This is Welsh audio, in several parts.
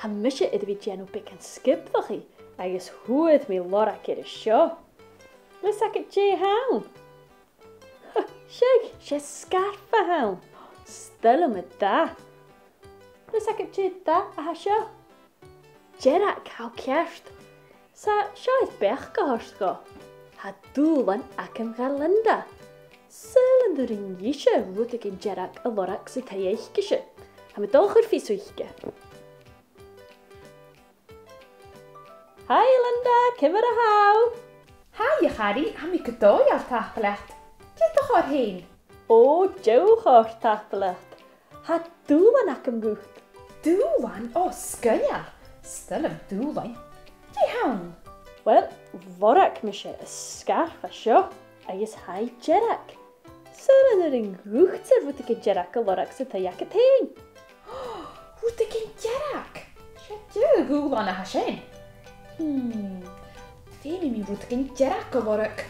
Ha misje iddi vi genu big an skipfachi, agus huad mi lora kir seo. Lys ac it je hawn. Sheg, she scarfa hawn. Stil me da. Lys ac it je da a ha seo. Jerak hau kerst. Sa seo is bech gehorst go. Ha dúlan ac am Linda. Cylinder in ysio rwyd ag in Jerak a lorak sy'n ta eich gysio. Ha me dolchur fi swychge. Hi Linda, cymar a haw. Hi, Harry, am I gydoi ar taplecht. Dydych o'r hyn? O, jewch o'r taplecht. Ha dúlan ac am gwcht. Dŵlan? O, sgynial. Still am dŵlan. Di hawn? Wel, forac mysio y scarf a sio, agos hai Jerak. Cylinder in gwcht ar rwyd ag in Jerak a lorak sy'n ta ac a tein. Hwyd ag yn Jerak? Sia dy gwlan a hasyn? Ddim i mi rwyd ag yn Jerak o lorak.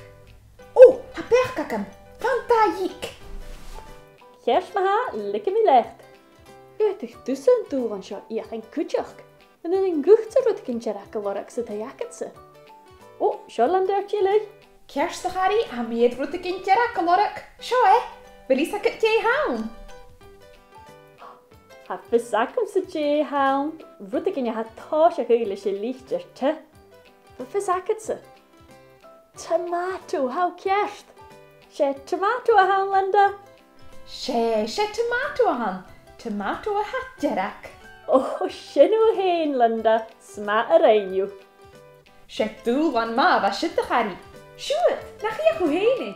O, ha bech gagam. Fantastiek. Gers ma ha, likke mi lecht. Gwyt ych dussen dúlan sio i ach yn cwtioch. En yn gwcht ar rwyd ag in Jerak a lorak sy'n ta ac at sy. O, sio lander chile. Kerst Harry, ha mi ed rwyd ag yn Jerak o lorak. Sio Belys ac at je hawn. Ha fysac am sy je hawn. Rwyd ag in ha tos ac eile sy lichter te. Fysac at sy. Tomato, hau kerst. She tomato a hawn, Linda. She tomato a han. Tomato a hat Jerak. O, sy'n hen, Linda. Sma ar ein She dŵlan ma fa sydd Harry. Siwyd, na chi ach o hyn